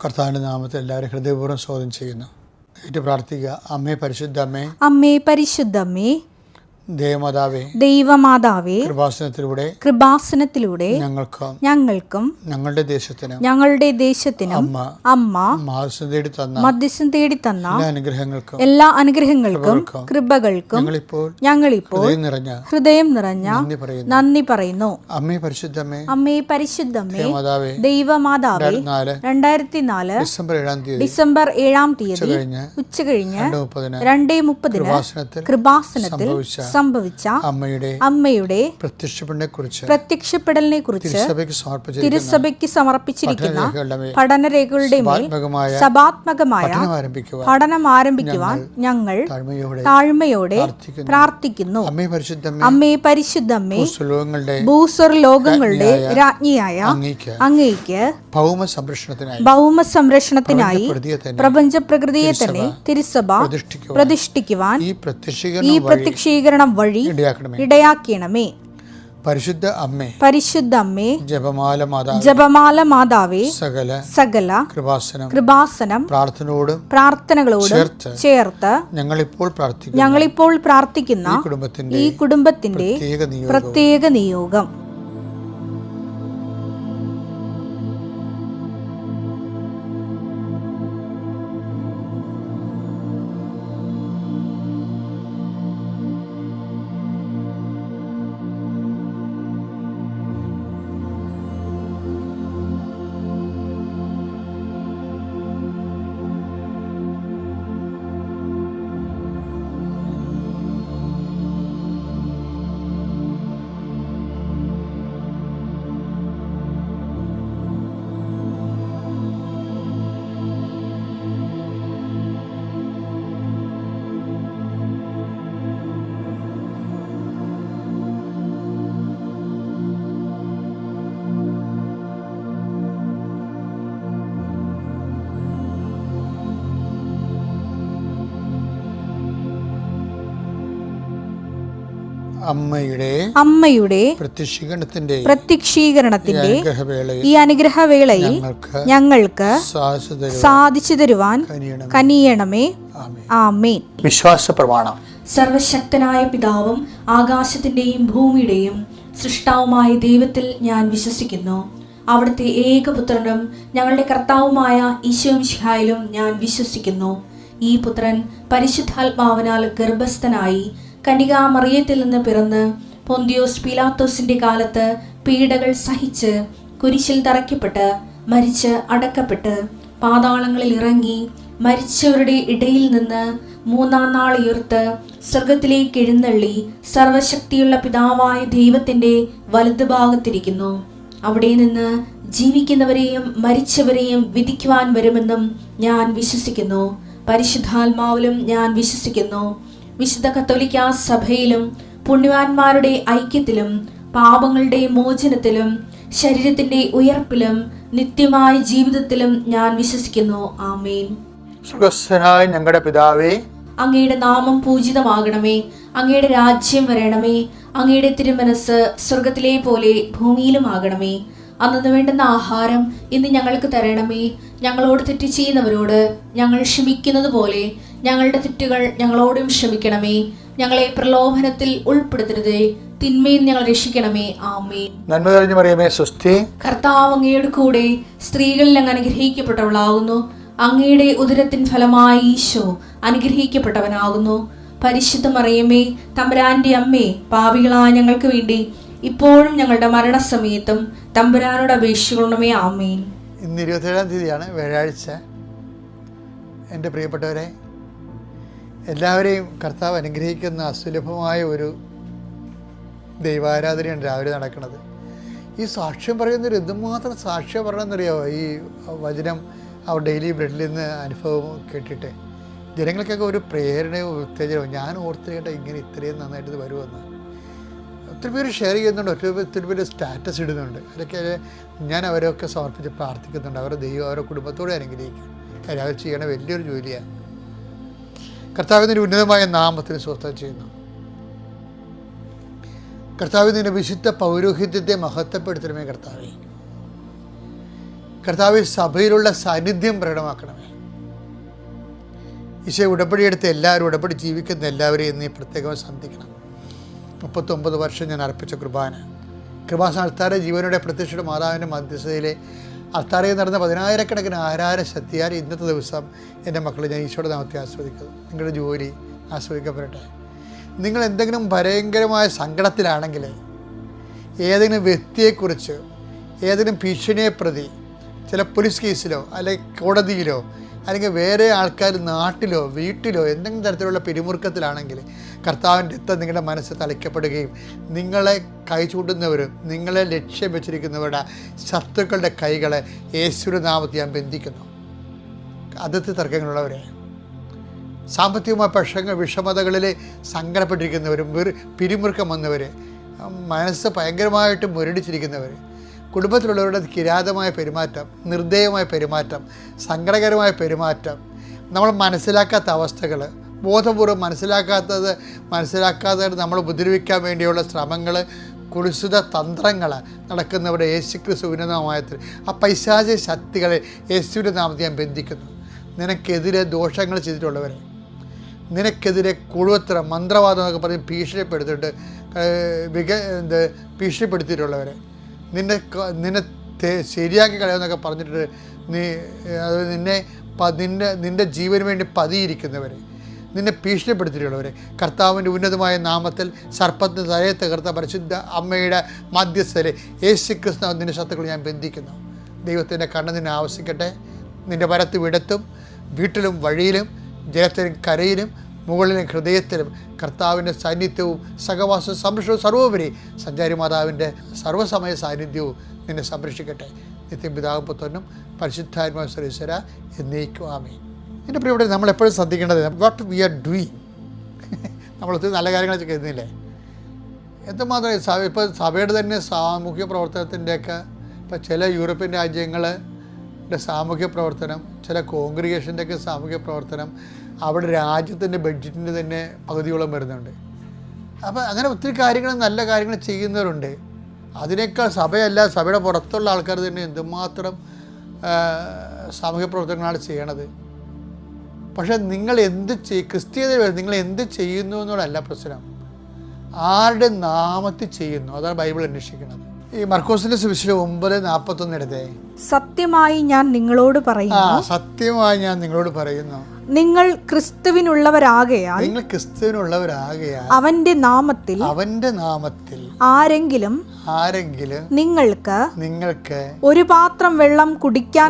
കർത്താവിൻ്റെ നാമത്തിൽ എല്ലാവരും ഹൃദയപൂർവ്വം സ്വാഗതം ചെയ്യുന്നു. ഏറ്റു പ്രാർത്ഥിക്കുക. അമ്മേ പരിശുദ്ധ അമ്മേ, അമ്മേ പരിശുദ്ധ അമ്മേ, ദൈവമാതാവേ, കൃപാസനത്തിലൂടെ ഞങ്ങൾക്കും ഞങ്ങളുടെ ദേശത്തിനും അമ്മ മധ്യസ്ഥം തേടി തന്ന എല്ലാ അനുഗ്രഹങ്ങൾക്കും കൃപകൾക്കും ഞങ്ങളിപ്പോൾ ഹൃദയം നിറഞ്ഞ നന്ദി പറയുന്നു. അമ്മേ പരിശുദ്ധമ്മേ, ദൈവമാതാവേ, 2004 ഡിസംബർ 7 തീയതി ഉച്ചകഴിഞ്ഞ് 2:30 കൃപാസനത്തിൽ സംഭവിച്ച അമ്മയുടെ പ്രത്യക്ഷപ്പെടലിനെ കുറിച്ച് തിരുസഭയ്ക്ക് സമർപ്പിച്ചിരിക്കുന്ന പഠനരേഖകളുടെ മേൽ സഭാത്മകമായ പഠനം ആരംഭിക്കുവാൻ ഞങ്ങൾ താഴ്മയോടെ പ്രാർത്ഥിക്കുന്നു. അമ്മേ പരിശുദ്ധമ്മേ, ഭൂസ്വർലോകങ്ങളുടെ രാജ്ഞിയായ അങ്ങയ്ക്ക് ഭൗമ സംരക്ഷണത്തിനായി പ്രപഞ്ച പ്രകൃതിയെ തന്നെ തിരുസഭ പ്രതിഷ്ഠിക്കുവാൻ ഈ പ്രത്യക്ഷീകരണം വഴി ഇടയാക്കണമേ. പരിശുദ്ധ അമ്മേ, ജപമാല മാതാവേ, സകല കൃപാസനം പ്രാർത്ഥനകളോടും ചേർത്ത് ഞങ്ങളിപ്പോൾ പ്രാർത്ഥിക്കുന്ന ഈ കുടുംബത്തിന്റെ പ്രത്യേക നിയോഗം. അമ്മയുടെ പ്രത്യക്ഷീകരണത്തിന്റെ ഈ അനുഗ്രഹവേളയിൽ ഞങ്ങൾക്ക് സാധിച്ചു തരുവാൻ കനിയണമേ. ആമേൻ. വിശ്വാസ പ്രമാണം. സർവശക്തനായ പിതാവും ആകാശത്തിന്റെയും ഭൂമിയുടെയും സൃഷ്ടാവുമായ ദൈവത്തിൽ ഞാൻ വിശ്വസിക്കുന്നു. അവിടുത്തെ ഏകപുത്രനും ഞങ്ങളുടെ കർത്താവുമായ ഈശോമിശിഹായിലും ഞാൻ വിശ്വസിക്കുന്നു. ഈ പുത്രൻ പരിശുദ്ധാത്മാവിനാൽ ഗർഭസ്ഥനായി കന്യകാമറിയത്തിൽ നിന്ന് പിറന്ന് പൊന്തിയോസ് പീലാത്തോസിന്റെ കാലത്ത് പീഡകൾ സഹിച്ച് കുരിശിൽ തറയ്ക്കപ്പെട്ട് മരിച്ച് അടക്കപ്പെട്ട് പാതാളങ്ങളിൽ ഇറങ്ങി മരിച്ചവരുടെ ഇടയിൽ നിന്ന് 3-ാം നാൾ ഉയർത്ത് സ്വർഗത്തിലേക്ക് എഴുന്നള്ളി സർവശക്തിയുള്ള പിതാവായ ദൈവത്തിന്റെ വലതുഭാഗത്തിരിക്കുന്നു. അവിടെ നിന്ന് ജീവിക്കുന്നവരെയും മരിച്ചവരെയും വിധിക്കുവാൻ വരുമെന്നും ഞാൻ വിശ്വസിക്കുന്നു. പരിശുദ്ധാത്മാവിലും ഞാൻ വിശ്വസിക്കുന്നു. വിശുദ്ധ കത്തോലിക്കാ സഭയിലും പുണ്യവാന്മാരുടെ ഐക്യത്തിലും പാപങ്ങളുടെ മോചനത്തിലും ശരീരത്തിന്റെ ഉയർപ്പിലും നിത്യമായ ജീവിതത്തിലും ഞാൻ വിശ്വസിക്കുന്നു. ആമേൻ. സ്വർഗ്ഗസ്ഥനായ ഞങ്ങളുടെ പിതാവേ, അങ്ങയുടെ നാമം പൂജിതമാകണമേ. അങ്ങയുടെ രാജ്യം വരണമേ. അങ്ങയുടെ തിരുമനസ് സ്വർഗത്തിലെ പോലെ ഭൂമിയിലും ആകണമേ. അന്നു വേണ്ടുന്ന ആഹാരം ഇന്ന് ഞങ്ങൾക്ക് തരണമേ. ഞങ്ങളോട് തെറ്റ് ചെയ്യുന്നവരോട് ഞങ്ങൾ ക്ഷമിക്കുന്നത് പോലെ ഞങ്ങളുടെ തെറ്റുകൾ ഞങ്ങളോടും ക്ഷമിക്കണമേ. ഞങ്ങളെ പ്രലോഭനത്തിൽ ഉൾപ്പെടുത്തരുതേ, തിന്മയിൽ ഞങ്ങൾ രക്ഷിക്കണമേ. ആമേൻ. നന്മ നിറഞ്ഞ മറിയമേ, സ്വസ്തി. കർത്താവ് അങ്ങയുടെ കൂടെ സ്ത്രീകളിൽ അങ്ങ് അനുഗ്രഹിക്കപ്പെട്ടവളാകുന്നു. അങ്ങയുടെ ഉദരത്തിൻ ഫലമായി ഈശോ അനുഗ്രഹിക്കപ്പെട്ടവനാകുന്നു. പരിശുദ്ധ മറിയമേ, തമ്പുരാന്റെ അമ്മേ, പാപികളായ ഞങ്ങൾക്ക് വേണ്ടി ഇപ്പോഴും ഞങ്ങളുടെ മരണസമയത്തും തമ്പുരാനോട് അപേക്ഷിക്കണമേ. ആമേൻ. ഇന്ന് 27-ാം തീയതിയാണ്, വ്യാഴാഴ്ച. എൻ്റെ പ്രിയപ്പെട്ടവരെ, എല്ലാവരെയും കർത്താവ് അനുഗ്രഹിക്കുന്ന അസുലഭമായ ഒരു ദൈവാരാധനയാണ് രാവിലെ നടക്കുന്നത്. ഈ സാക്ഷ്യം പറയുന്നൊരു എന്തുമാത്രം സാക്ഷ്യം പറയണമെന്നറിയാമോ? ഈ വചനം അവർ ഡെയിലി ബ്രെഡിൽ നിന്ന് അനുഭവം കേട്ടിട്ട് ജനങ്ങൾക്കൊക്കെ ഒരു പ്രേരണയോ ഉത്തേജനവും. ഞാൻ ഓർത്ത് കേട്ട ഇങ്ങനെ ഇത്രയും നന്നായിട്ട് വരുമെന്ന് ഒത്തിരി പേര് ഷെയർ ചെയ്യുന്നുണ്ട്, ഒത്തിരി പേര് സ്റ്റാറ്റസ് ഇടുന്നുണ്ട്. അതൊക്കെ ഞാൻ അവരൊക്കെ സമർപ്പിച്ച് പ്രാർത്ഥിക്കുന്നുണ്ട്. അവരുടെ ദൈവം അവരുടെ കുടുംബത്തോടെ അനുഗ്രഹിക്കും. കാര്യം അവർ ചെയ്യണ വലിയൊരു ജോലിയാണ്. കർത്താവിൻ്റെ ഉന്നതമായ നാമത്തിന് സ്വസ്ഥം ചെയ്യുന്നു. കർത്താവിൻ്റെ വിശുദ്ധ പൗരോഹിത്യത്തെ മഹത്വപ്പെടുത്തണമേ. കർത്താവേ, കർത്താവ് സഭയിലുള്ള സാന്നിധ്യം പ്രകടമാക്കണമേ. ഈശോ ഉടമ്പടിയെടുത്ത് എല്ലാവരും, ഉടമ്പടി ജീവിക്കുന്ന എല്ലാവരെയും നീ പ്രത്യേകം സന്ധിക്കണം. 39 വർഷം ഞാൻ അർപ്പിച്ച കൃപാസന അൾത്താര ജീവനോടെ പ്രത്യക്ഷയുടെ മാതാവിൻ്റെ മധ്യസ്ഥതയിലെ അൾത്താരയിൽ നടന്ന 10,000-കണക്കിന് ആരാധന ശക്തിയാൽ ഇന്നത്തെ ദിവസം എൻ്റെ മക്കളെ ഞാൻ ഈശോയുടെ നാമത്തെ ആസ്വദിക്കുന്നു. നിങ്ങളുടെ ജോലി ആസ്വദിക്കപ്പെടട്ടെ. നിങ്ങൾ എന്തെങ്കിലും ഭയങ്കരമായ സങ്കടത്തിലാണെങ്കിൽ, ഏതെങ്കിലും വ്യക്തിയെക്കുറിച്ച്, ഏതെങ്കിലും ഭീഷണിയെ പ്രതി ചില പോലീസ് കേസിലോ അല്ലെങ്കിൽ കോടതിയിലോ അല്ലെങ്കിൽ വേറെ ആൾക്കാർ നാട്ടിലോ വീട്ടിലോ എന്തെങ്കിലും തരത്തിലുള്ള പിരിമുറുക്കത്തിലാണെങ്കിൽ കർത്താവിൻ്റെ രക്തം നിങ്ങളുടെ മനസ്സ് തളിക്കപ്പെടുകയും നിങ്ങളെ കൈ ചൂണ്ടുന്നവരും നിങ്ങളെ ലക്ഷ്യം വെച്ചിരിക്കുന്നവരുടെ ശത്രുക്കളുടെ കൈകളെ യേശുവിന്റെ നാമത്തിൽ ഞാൻ ബന്ധിക്കുന്നു. അതിർത്തി തർക്കങ്ങളുള്ളവരെ, സാമ്പത്തികമായ വിഷമതകളിൽ സങ്കടപ്പെട്ടിരിക്കുന്നവരും പിരിമുറുക്കം വന്നവർ, മനസ്സ് ഭയങ്കരമായിട്ട് മുരടിച്ചിരിക്കുന്നവർ, കുടുംബത്തിലുള്ളവരുടെ കിരാതമായ പെരുമാറ്റം, നിർദ്ദയമായ പെരുമാറ്റം, സങ്കടകരമായ പെരുമാറ്റം, നമ്മൾ മനസ്സിലാക്കാത്ത അവസ്ഥകൾ, ബോധപൂർവ്വം മനസ്സിലാക്കാതെ നമ്മൾ ഉപദ്രവിക്കാൻ വേണ്ടിയുള്ള ശ്രമങ്ങൾ, കുരിശിത തന്ത്രങ്ങൾ നടക്കുന്നവരുടെ യേശുക്രിസ്തു ഉന്നതമായത്തിൽ ആ പൈശാചിക ശക്തികളെ യേശുവിൻ്റെ നാമത്തിൽ ഞാൻ ബന്ധിക്കുന്നു. നിനക്കെതിരെ ദോഷങ്ങൾ ചെയ്തിട്ടുള്ളവരെ, നിനക്കെതിരെ കുഴുവത്രം മന്ത്രവാദം എന്നൊക്കെ പറഞ്ഞ് ഭീഷണിപ്പെടുത്തിയിട്ടുള്ളവരെ, നിന്നെ ശരിയാക്കി കളയുമെന്നൊക്കെ പറഞ്ഞിട്ട് നിൻ്റെ ജീവന് വേണ്ടി പതിയിരിക്കുന്നവരെ, നിന്നെ ഭീഷണിപ്പെടുത്തിയിട്ടുള്ളവരെ കർത്താവിൻ്റെ ഉന്നതമായ നാമത്തിൽ സർപ്പത്തിന് തലയെ തകർത്ത പരിശുദ്ധ അമ്മയുടെ മധ്യസ്ഥരെ യേശുക്രിസ്തു നിൻ്റെ ശത്രുക്കൾ ഞാൻ ബന്ധിക്കുന്നു. ദൈവത്തിൻ്റെ കണ്ണ് നിന്നെ ആവശ്യിക്കട്ടെ. നിൻ്റെ വരത്തും ഇടത്തും, വീട്ടിലും വഴിയിലും, ജലത്തിലും കരയിലും, മുകളിലും ഹൃദയത്തിലും കർത്താവിൻ്റെ സാന്നിധ്യവും സഹവാസവും സംരക്ഷണവും സർവോപരി സഞ്ചാരി മാതാവിൻ്റെ സർവ്വസമയ സാന്നിധ്യവും നിന്നെ സംരക്ഷിക്കട്ടെ. നിത്യം പിതാവും പുത്രനും പരിശുദ്ധാത്മാവും സർവീശ്വര എന്നേക്കും ആമേൻ. എൻ്റെ പ്രിയപ്പെട്ട, നമ്മളെപ്പോഴും ശ്രദ്ധിക്കേണ്ടത് വാട്ട് വി ആർ ഡൂയിങ്. നമ്മളൊത്തിരി നല്ല കാര്യങ്ങളൊക്കെ ചെയ്യുന്നില്ലേ? എന്തുമാത്രം ഇപ്പോൾ സഭയുടെ തന്നെ സാമൂഹ്യ പ്രവർത്തനത്തിൻ്റെയൊക്കെ ഇപ്പോൾ ചില യൂറോപ്യൻ രാജ്യങ്ങളുടെ സാമൂഹ്യ പ്രവർത്തനം, ചില കോൺഗ്രിഗേഷൻ്റെയൊക്കെ സാമൂഹ്യ പ്രവർത്തനം അവിടെ രാജ്യത്തിൻ്റെ ബഡ്ജറ്റിൻ്റെ തന്നെ പകുതിയോളം വരുന്നുണ്ട്. അപ്പോൾ അങ്ങനെ ഒത്തിരി കാര്യങ്ങൾ, നല്ല കാര്യങ്ങൾ ചെയ്യുന്നവരുണ്ട്. അതിനേക്കാൾ സഭയുടെ പുറത്തുള്ള ആൾക്കാർ തന്നെ എന്തുമാത്രം സാമൂഹ്യ പ്രവർത്തനങ്ങളാണ് ചെയ്യണത്. പക്ഷേ നിങ്ങൾ ക്രിസ്തീയതയിൽ നിങ്ങൾ എന്ത് ചെയ്യുന്നു എന്നുള്ളതല്ല പ്രശ്നം, ആരുടെ നാമത്തിൽ ചെയ്യുന്നു, അതാണ് ബൈബിൾ അന്വേഷിക്കുന്നത്. ഈ മർക്കോസിന്റെ സുവിശേഷം 9:41 എടുത്തേ. സത്യമായി ഞാൻ നിങ്ങളോട് പറയുന്നു, സത്യമായി ഞാൻ നിങ്ങളോട് പറയുന്നു, നിങ്ങൾ ക്രിസ്തുവിനുള്ളവരാകയാൽ അവന്റെ നാമത്തിൽ ആരെങ്കിലും നിങ്ങൾക്ക് ഒരു പാത്രം വെള്ളം കുടിക്കാൻ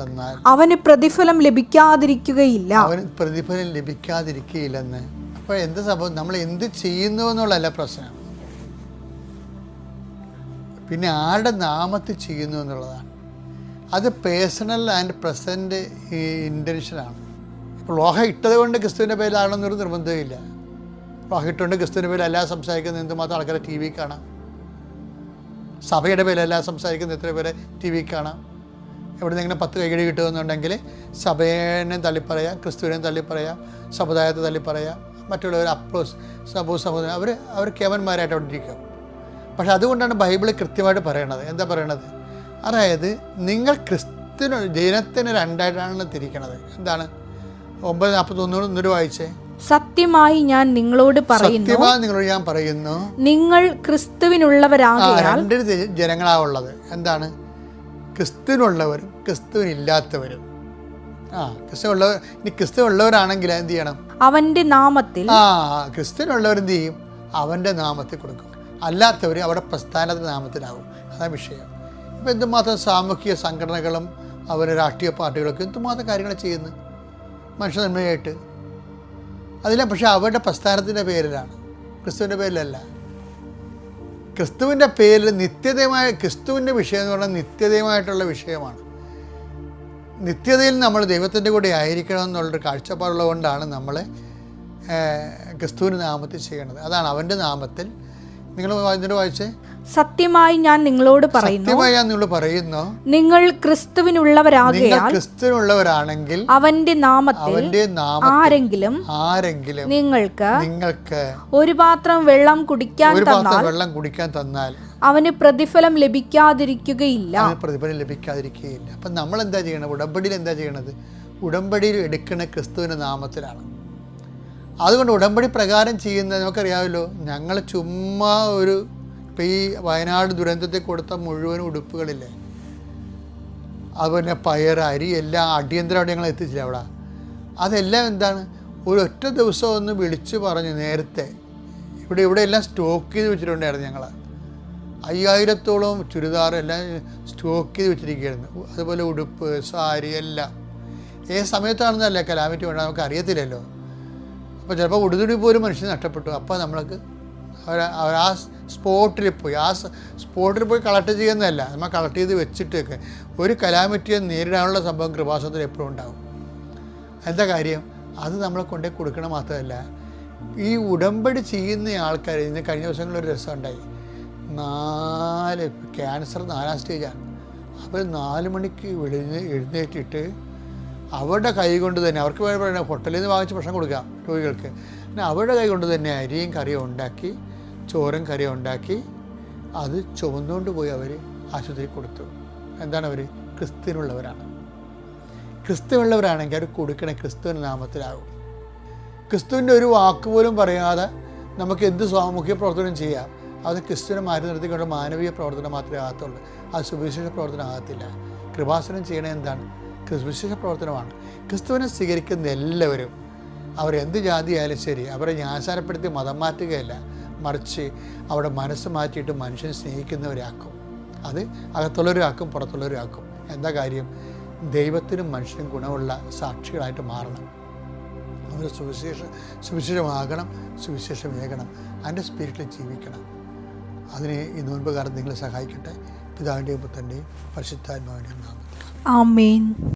തന്നാൽ അവന് പ്രതിഫലം ലഭിക്കാതിരിക്കുകയില്ലെന്ന്. അപ്പോൾ എന്ത് സംഭവം? നമ്മൾ എന്ത് ചെയ്യുന്നു എന്നുള്ളതല്ല പ്രശ്നം, പിന്നെ ആരുടെ നാമത്തിൽ ചെയ്യുന്നു എന്നുള്ളതാണ്. അത് പേഴ്സണൽ ആൻഡ് പ്രസൻറ്റ് ഇൻറ്റൻഷനാണ്. ഇപ്പോൾ ലോഹ ഇട്ടത് കൊണ്ട് ക്രിസ്തുവിൻ്റെ പേരിലാണെന്നൊരു നിർബന്ധമില്ല. ലോഹ ഇട്ടുകൊണ്ട് ക്രിസ്തുവിൻ്റെ പേരിൽ എല്ലാം സംസാരിക്കുന്ന എന്തുമാത്രം ആൾക്കാരെ ടി വി കാണാം. സഭയുടെ പേരിലെല്ലാം സംസാരിക്കുന്ന എത്ര പേരെ ടി വി കാണാം. എവിടെ നിന്നെങ്കിലും 10 കൈകടി കിട്ടുമെന്നുണ്ടെങ്കിൽ സഭേനെ തള്ളിപ്പറയാം, ക്രിസ്തുവിനെ തള്ളിപ്പറയാം, സമുദായത്തെ തള്ളിപ്പറയാം, മറ്റുള്ളവർ സമുദായം അവർ കേവന്മാരായിട്ട് അവിടെ ഇരിക്കും. പക്ഷെ അതുകൊണ്ടാണ് ബൈബിൾ കൃത്യമായിട്ട് പറയണത്. എന്താ പറയണത്? അതായത് നിങ്ങൾ ജനത്തിന് രണ്ടായിട്ടാണ് തിരിക്കണത്. എന്താണ്? 9:41 വായിച്ചേ. സത്യമായി ഞാൻ നിങ്ങളോട് പറയുന്നു, നിങ്ങൾ ക്രിസ്തുവിനുള്ളവരാകയാൽ. 2 ജനങ്ങളാ ഉള്ളത്. എന്താണ്? ക്രിസ്തുവിനുള്ളവരും ക്രിസ്തുവിനില്ലാത്തവരും. ക്രിസ്തുവുള്ളവരാണെങ്കിൽ എന്ത് ചെയ്യണം? അവന്റെ നാമത്തിൽ. ക്രിസ്തുവിനുള്ളവർ എന്ത് ചെയ്യും? അവൻ്റെ നാമത്തിൽ കൊടുക്കും. അല്ലാത്തവർ അവിടെ പ്രസ്ഥാനത്തിൻ്റെ നാമത്തിലാവും. അതാണ് വിഷയം. ഇപ്പം എന്തുമാത്രം സാമൂഹിക സംഘടനകളും രാഷ്ട്രീയ പാർട്ടികളൊക്കെ എന്തുമാത്രം കാര്യങ്ങൾ ചെയ്യുന്നു മനുഷ്യ നന്മയായിട്ട്. അതിലെ പക്ഷേ അവരുടെ പ്രസ്ഥാനത്തിൻ്റെ പേരിലാണ്, ക്രിസ്തുവിൻ്റെ പേരിലല്ല. ക്രിസ്തുവിൻ്റെ പേരിൽ ക്രിസ്തുവിൻ്റെ വിഷയം എന്ന് പറഞ്ഞാൽ നിത്യതയുമായിട്ടുള്ള വിഷയമാണ്. നിത്യതയിൽ നമ്മൾ ദൈവത്തിൻ്റെ കൂടെ ആയിരിക്കണം എന്നുള്ളൊരു കാഴ്ചപ്പാടുള്ളത് കൊണ്ടാണ് നമ്മൾ ക്രിസ്തുവിൻ്റെ നാമത്തിൽ ചെയ്യണത്. അതാണ് അവൻ്റെ നാമത്തിൽ. നിങ്ങൾ ഇതിൻ്റെ വായിച്ചേ. സത്യമായി ഞാൻ നിങ്ങളോട് പറയുന്നു, നിങ്ങൾ ക്രിസ്തുവിനുള്ളവരാണെങ്കിൽ അവന്റെ നാമത്തിൽ ആരെങ്കിലും നിങ്ങൾക്ക് ഒരു പാത്രം വെള്ളം കുടിക്കാൻ തന്നാൽ അവന് പ്രതിഫലം ലഭിക്കാതിരിക്കുകയില്ല. അപ്പം നമ്മൾ എന്താ ചെയ്യണം? ഉടമ്പടിയിൽ എന്താ ചെയ്യണത്? ഉടമ്പടിയിൽ എടുക്കണ ക്രിസ്തുവിൻ്റെ നാമത്തിലാണ്. അതുകൊണ്ട് ഉടമ്പടി പ്രകാരം ചെയ്യുന്നത് നമുക്കറിയാമല്ലോ. ഞങ്ങൾ ചുമ്മാ ഇപ്പം ഈ വയനാട് ദുരന്തത്തിൽ കൊടുത്ത മുഴുവൻ ഉടുപ്പുകളില്ലേ, അതുപോലെ പയർ, അരി എല്ലാം അടിയന്തരമായിട്ട് ഞങ്ങൾ എത്തിച്ചില്ല അവിടെ. അതെല്ലാം എന്താണ്, ഒരൊറ്റ ദിവസം ഒന്ന് വിളിച്ച് പറഞ്ഞ് നേരത്തെ ഇവിടെ എല്ലാം സ്റ്റോക്ക് ചെയ്ത് വെച്ചിട്ടുണ്ടായിരുന്നു. ഞങ്ങൾ 5000-ഓളം ചുരിദാർ എല്ലാം സ്റ്റോക്ക് ചെയ്ത് വെച്ചിരിക്കുകയായിരുന്നു. അതുപോലെ ഉടുപ്പ്, സാരി എല്ലാം. ഏത് സമയത്താണെന്നല്ല കലാമിറ്റി വേണ്ട, നമുക്ക് അറിയത്തില്ലല്ലോ. അപ്പോൾ ചിലപ്പോൾ ഉടുതുണി പോലും മനുഷ്യന് നഷ്ടപ്പെട്ടു. അപ്പോൾ നമ്മൾക്ക് ആ സ്പോട്ടിൽ പോയി കളക്ട് ചെയ്യുന്നതല്ല, നമ്മൾ കളക്ട് ചെയ്ത് വെച്ചിട്ടൊക്കെ ഒരു കലാമിറ്റിയെ നേരിടാനുള്ള സംഭവം കൃപാസനത്തിൽ എപ്പോഴും ഉണ്ടാകും. എന്താ കാര്യം? അത് നമ്മളെ കൊണ്ടേ കൊടുക്കണം. മാത്രമല്ല, ഈ ഉടമ്പടി ചെയ്യുന്ന ആൾക്കാർ, ഇന്ന് കഴിഞ്ഞ ദിവസങ്ങളിലൊരു രസം ഉണ്ടായി. 4 ക്യാൻസർ 4ാം സ്റ്റേജാണ്. അവർ 4 മണിക്ക് എഴുന്നേറ്റിട്ട് അവരുടെ കൈ കൊണ്ട് തന്നെ, അവർക്ക് പറയുന്നത് ഹോട്ടലിൽ നിന്ന് വാങ്ങിച്ച് ഭക്ഷണം കൊടുക്കാം രോഗികൾക്ക്, പിന്നെ അവരുടെ കൈ കൊണ്ട് തന്നെ അരിയും കറിയും ഉണ്ടാക്കി, ചോറും കറിയും ഉണ്ടാക്കി അത് ചുമന്നുകൊണ്ട് പോയി അവർ ആശുപത്രിയിൽ കൊടുത്തു. എന്താണ്? അവർ ക്രിസ്തുവുള്ളവരാണെങ്കിൽ അവർ കൊടുക്കണ ക്രിസ്തുവിൻ്റെ നാമത്തിലാകും. ക്രിസ്തുവിൻ്റെ ഒരു വാക്ക് പോലും പറയാതെ നമുക്ക് എന്ത് സാമൂഹ്യ പ്രവർത്തനം ചെയ്യാം. അത് ക്രിസ്തുവിനെ മാറ്റി നിർത്തിക്കൊണ്ട് മാനവീയ പ്രവർത്തനം മാത്രമേ ആകത്തുള്ളൂ. അത് സുവിശേഷ പ്രവർത്തനം ആകത്തില്ല. കൃപാസനം ചെയ്യണത് എന്താണ്? സുവിശേഷ പ്രവർത്തനമാണ്. ക്രിസ്തുവിനെ സ്വീകരിക്കുന്ന എല്ലാവരും, അവരെന്ത് ജാതിയായാലും ശരി, അവരെ ന്യായസാരപ്പെടുത്തി മതം മാറ്റുകയല്ല, മറിച്ച് അവിടെ മനസ്സ് മാറ്റിയിട്ട് മനുഷ്യനെ സ്നേഹിക്കുന്നവരാക്കും. അത് അകത്തുള്ളവരാക്കും, പുറത്തുള്ളവരാക്കും. എന്താ കാര്യം? ദൈവത്തിനും മനുഷ്യനും ഗുണമുള്ള സാക്ഷികളായിട്ട് മാറണം. അവർ സുവിശേഷമാകണം, സുവിശേഷമേകണം, അതിൻ്റെ സ്പിരിറ്റിൽ ജീവിക്കണം. അതിന് ഈ നോൻപ് കാലത്ത് നിങ്ങളെ സഹായിക്കട്ടെ. പിതാവിൻ്റെയും പുത്രൻ്റെയും പരിശുദ്ധാത്മാവിൻ്റെയും നാമത്തിൽ. ആമേൻ.